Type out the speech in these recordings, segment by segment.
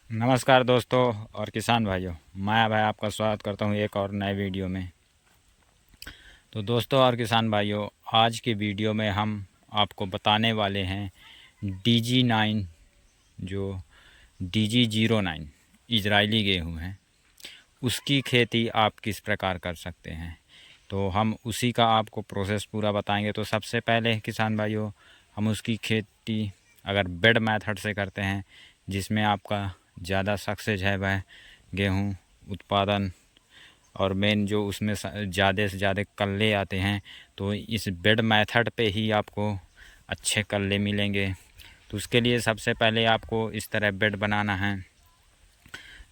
नमस्कार दोस्तों और किसान भाइयों, मैं भाई आपका स्वागत करता हूं एक और नए वीडियो में। तो दोस्तों और किसान भाइयों, आज की वीडियो में हम आपको बताने वाले हैं DG9, जो DG09 इजरायली गेहूं है, उसकी खेती आप किस प्रकार कर सकते हैं। तो हम उसी का आपको प्रोसेस पूरा बताएंगे। तो सबसे पहले किसान भाइयों, हम उसकी खेती अगर बेड मेथड से करते हैं, जिसमें आपका ज़्यादा सक्सेस है वह गेहूं उत्पादन, और मेन जो उसमें ज़्यादा से ज़्यादा कल्ले आते हैं, तो इस बेड मेथड पे ही आपको अच्छे कल्ले मिलेंगे। तो उसके लिए सबसे पहले आपको इस तरह बेड बनाना है।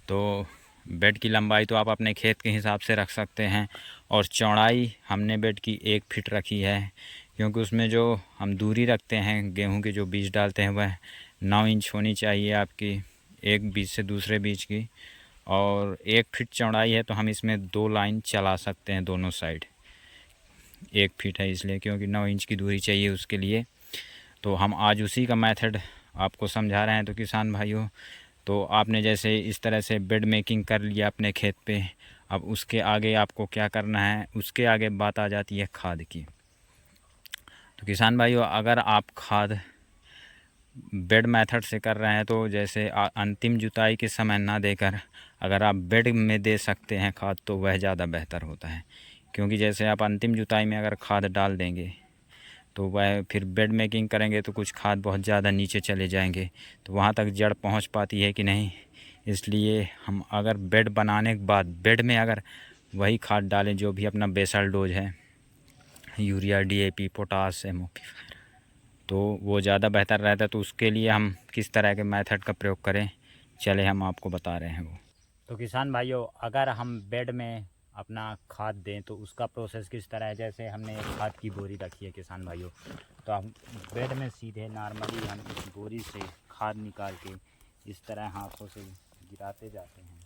तो बेड की लंबाई तो आप अपने खेत के हिसाब से रख सकते हैं, और चौड़ाई हमने बेड की 1 फीट रखी है, क्योंकि उसमें जो हम दूरी रखते हैं गेहूं के जो बीज डालते हैं वह 9 इंच होनी चाहिए आपकी, एक बीज से दूसरे बीज की। और 1 फीट चौड़ाई है तो हम इसमें 2 लाइन चला सकते हैं दोनों साइड। 1 फीट है इसलिए क्योंकि 9 इंच की दूरी चाहिए उसके लिए। तो हम आज उसी का मेथड आपको समझा रहे हैं। तो किसान भाइयों, तो आपने जैसे इस तरह से बेड मेकिंग कर लिया अपने खेत पे, अब उसके आगे आपको क्या करना है, उसके आगे बात आ जाती है खाद की। तो किसान भाइयों, अगर आप खाद बेड मेथड से कर रहे हैं तो जैसे अंतिम जुताई के समय ना देकर अगर आप बेड में दे सकते हैं खाद, तो वह ज़्यादा बेहतर होता है। क्योंकि जैसे आप अंतिम जुताई में अगर खाद डाल देंगे तो वह फिर बेड मेकिंग करेंगे तो कुछ खाद बहुत ज़्यादा नीचे चले जाएंगे, तो वहाँ तक जड़ पहुँच पाती है कि नहीं। इसलिए हम अगर बेड बनाने के बाद बेड में अगर वही खाद डालें जो भी अपना बेसल डोज है, यूरिया, DAP, पोटास, MOP, तो वो ज़्यादा बेहतर रहता है। तो उसके लिए हम किस तरह के मेथड का प्रयोग करें, चले हम आपको बता रहे हैं वो। तो किसान भाइयों, अगर हम बेड में अपना खाद दें तो उसका प्रोसेस किस तरह है। जैसे हमने एक खाद की बोरी रखी है किसान भाइयों, तो हम बेड में सीधे नॉर्मली हम इस बोरी से खाद निकाल के इस तरह हाथों से गिराते जाते हैं।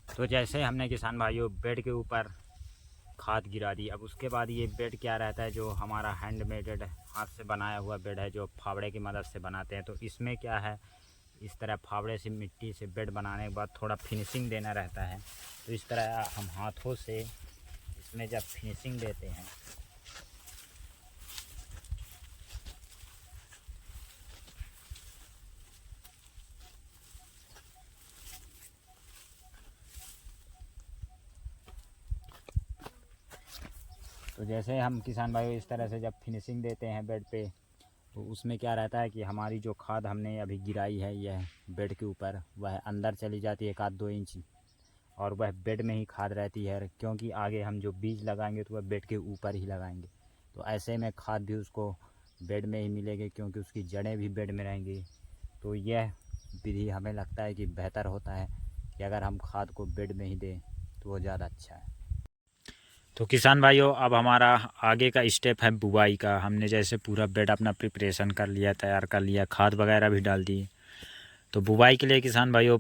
तो जैसे हमने किसान भाइयों बेड के ऊपर खाद गिरा दी, अब उसके बाद ये बेड क्या रहता है, जो हमारा हैंडमेडेड हाथ से बनाया हुआ बेड है, जो फावड़े की मदद से बनाते हैं। तो इसमें क्या है, इस तरह फावड़े से मिट्टी से बेड बनाने के बाद थोड़ा फिनिशिंग देना रहता है। तो इस तरह हम हाथों से इसमें जब फिनिशिंग देते हैं, तो जैसे हम किसान भाई इस तरह से जब फिनिशिंग देते हैं बेड पे, तो उसमें क्या रहता है कि हमारी जो खाद हमने अभी गिराई है यह बेड के ऊपर, वह अंदर चली जाती है 1-2 इंच, और वह बेड में ही खाद रहती है। क्योंकि आगे हम जो बीज लगाएंगे तो वह बेड के ऊपर ही लगाएंगे, तो ऐसे में खाद भी उसको बेड में ही मिलेगी, क्योंकि उसकी जड़ें भी बेड में रहेंगी। तो यह विधि हमें लगता है कि बेहतर होता है कि अगर हम खाद को बेड में ही दें तो वो ज़्यादा अच्छा है। तो किसान भाइयों, अब हमारा आगे का स्टेप है बुवाई का। हमने जैसे पूरा बेड अपना प्रिपरेशन कर लिया, तैयार कर लिया, खाद वगैरह भी डाल दी। तो बुवाई के लिए किसान भाइयों,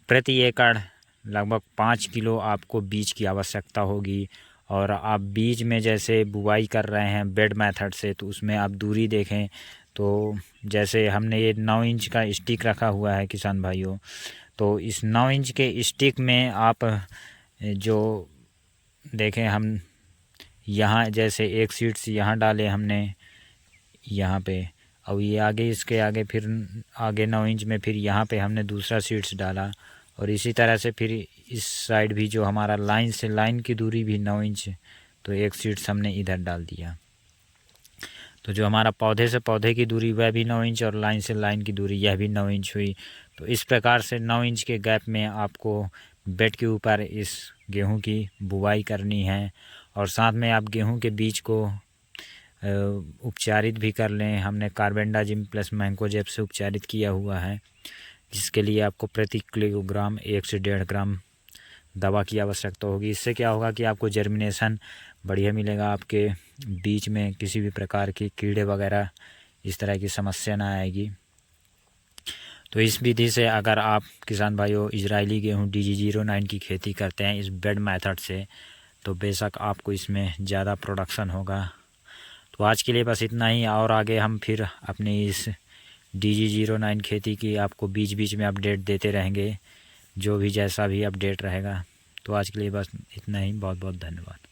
प्रति एकड़ लगभग 5 किलो आपको बीज की आवश्यकता होगी। और आप बीज में जैसे बुवाई कर रहे हैं बेड मेथड से, तो उसमें आप दूरी देखें। तो जैसे हमने ये 9 इंच का स्टिक रखा हुआ है किसान भाइयों, तो इस 9 इंच के स्टिक में आप जो देखें, हम यहाँ जैसे एक सीड्स यहाँ डाले हमने यहाँ पे, और ये आगे इसके आगे फिर आगे 9 इंच में फिर यहाँ पे हमने दूसरा सीड्स डाला, और इसी तरह से फिर इस साइड भी जो हमारा लाइन से लाइन की दूरी भी 9 इंच, तो एक सीड्स हमने इधर डाल दिया। तो जो हमारा पौधे से पौधे की दूरी वह भी 9 इंच, और लाइन से लाइन की दूरी यह भी 9 इंच हुई। तो इस प्रकार से 9 इंच के गैप में आपको बेड के ऊपर इस गेहूं की बुवाई करनी है। और साथ में आप गेहूं के बीज को उपचारित भी कर लें। हमने कार्बेंडाजिम प्लस मैंकोजेब से उपचारित किया हुआ है, जिसके लिए आपको प्रति किलोग्राम 1 से 1.5 ग्राम दवा की आवश्यकता होगी। इससे क्या होगा कि आपको जर्मिनेशन बढ़िया मिलेगा, आपके बीज में किसी भी प्रकार की कीड़े वगैरह इस तरह की समस्या ना आएगी। तो इस विधि से अगर आप किसान भाइयों इजरायली गेहूँ DG09 की खेती करते हैं इस बेड मेथड से, तो बेशक आपको इसमें ज़्यादा प्रोडक्शन होगा। तो आज के लिए बस इतना ही, और आगे हम फिर अपनी इस DG09 खेती की आपको बीच बीच में अपडेट देते रहेंगे, जो भी जैसा भी अपडेट रहेगा। तो आज के लिए बस इतना ही, बहुत बहुत धन्यवाद।